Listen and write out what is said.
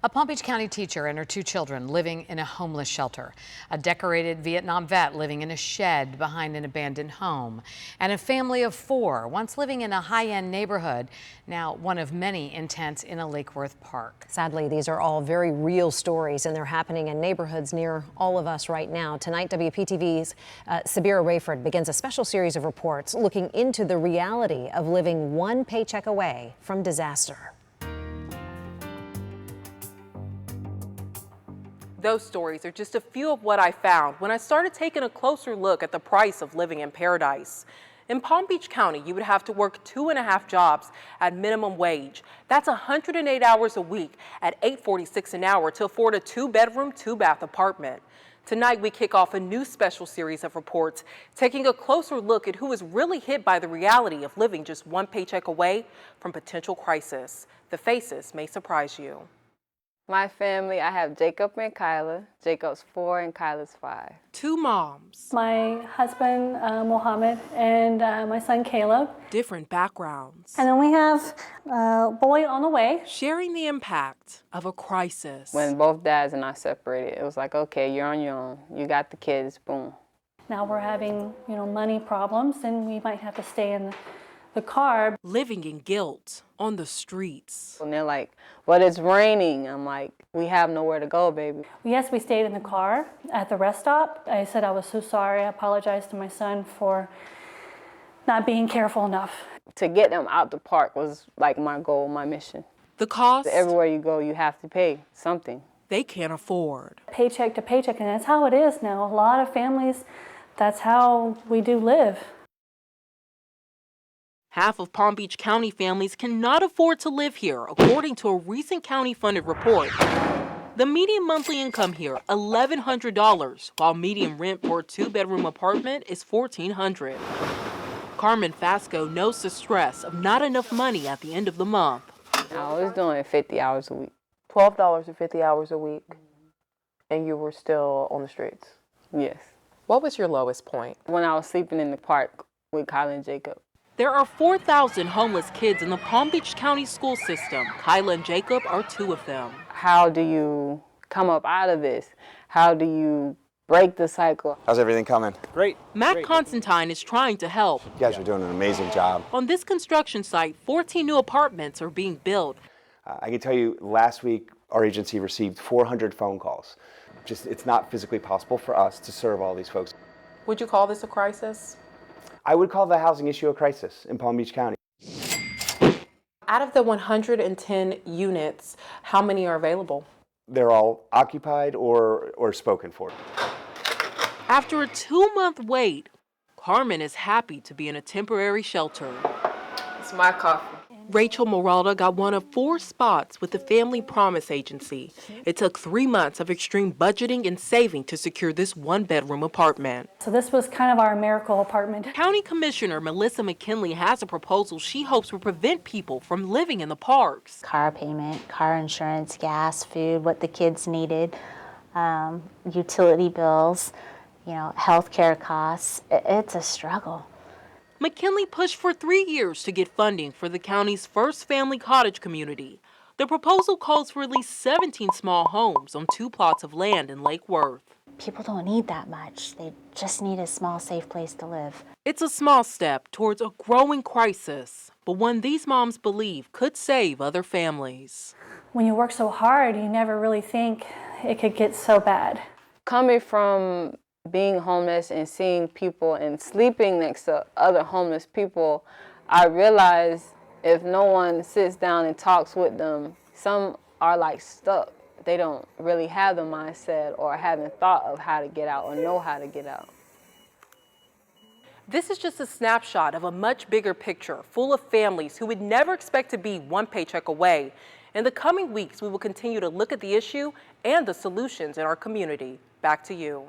A Palm Beach County teacher and her 2 children living in a homeless shelter. A decorated Vietnam vet living in a shed behind an abandoned home. And a family of 4, once living in a high-end neighborhood, now one of many in tents in a Lake Worth park. Sadly, these are all very real stories, and they're happening in neighborhoods near all of us right now. Tonight, WPTV's Sabira Rayford begins a special series of reports looking into the reality of living one paycheck away from disaster. Those stories are just a few of what I found when I started taking a closer look at the price of living in paradise. In Palm Beach County, you would have to work 2.5 jobs at minimum wage. That's 108 hours a week at $8.46 an hour to afford a 2-bedroom, 2-bath apartment. Tonight, we kick off a new special series of reports, taking a closer look at who is really hit by the reality of living just one paycheck away from potential crisis. The faces may surprise you. My family, I have Jacob and Kyla. Jacob's 4 and Kyla's 5. 2 moms. My husband, Mohammed, and my son, Caleb. Different backgrounds. And then we have a boy on the way. Sharing the impact of a crisis. When both dads and I separated, it was like, okay, you're on your own. You got the kids, boom. Now we're having, money problems, and we might have to stay in the car. Living in guilt on the streets. And they're like, well, it's raining. I'm like, we have nowhere to go, baby. Yes, we stayed in the car at the rest stop. I said I was so sorry. I apologized to my son for not being careful enough. To get them out the park was like my goal, my mission. The cost? Everywhere you go, you have to pay something. They can't afford. Paycheck to paycheck, and that's how it is now. A lot of families, that's how we do live. Half of Palm Beach County families cannot afford to live here, according to a recent county-funded report. The median monthly income here, $1,100, while median rent for a 2-bedroom apartment is $1,400. Carmen Fasco knows the stress of not enough money at the end of the month. I was doing 50 hours a week. $12 to 50 hours a week, and you were still on the streets? Yes. What was your lowest point? When I was sleeping in the park with Kyla and Jacob. There are 4,000 homeless kids in the Palm Beach County school system. Kyla and Jacob are 2 of them. How do you come up out of this? How do you break the cycle? How's everything coming? Great. Matt Constantine is trying to help. You guys are doing an amazing job. On this construction site, 14 new apartments are being built. I can tell you last week our agency received 400 phone calls. It's not physically possible for us to serve all these folks. Would you call this a crisis? I would call the housing issue a crisis in Palm Beach County. Out of the 110 units, how many are available? They're all occupied or spoken for. After a 2-month wait, Carmen is happy to be in a temporary shelter. It's my coffee. Rachel Moralda got one of 4 spots with the Family Promise Agency. It took 3 months of extreme budgeting and saving to secure this 1-bedroom apartment. So this was kind of our miracle apartment. County Commissioner Melissa McKinley has a proposal she hopes will prevent people from living in the parks. Car payment, car insurance, gas, food, what the kids needed, utility bills, healthcare costs. It's a struggle. McKinley pushed for 3 years to get funding for the county's first family cottage community. The proposal calls for at least 17 small homes on 2 plots of land in Lake Worth. People don't need that much. They just need a small, safe place to live. It's a small step towards a growing crisis, but one these moms believe could save other families. When you work so hard, you never really think it could get so bad. Coming from being homeless and seeing people and sleeping next to other homeless people, I realized if no one sits down and talks with them, some are like stuck. They don't really have the mindset or haven't thought of how to get out or know how to get out. This is just a snapshot of a much bigger picture full of families who would never expect to be one paycheck away. In the coming weeks, we will continue to look at the issue and the solutions in our community. Back to you.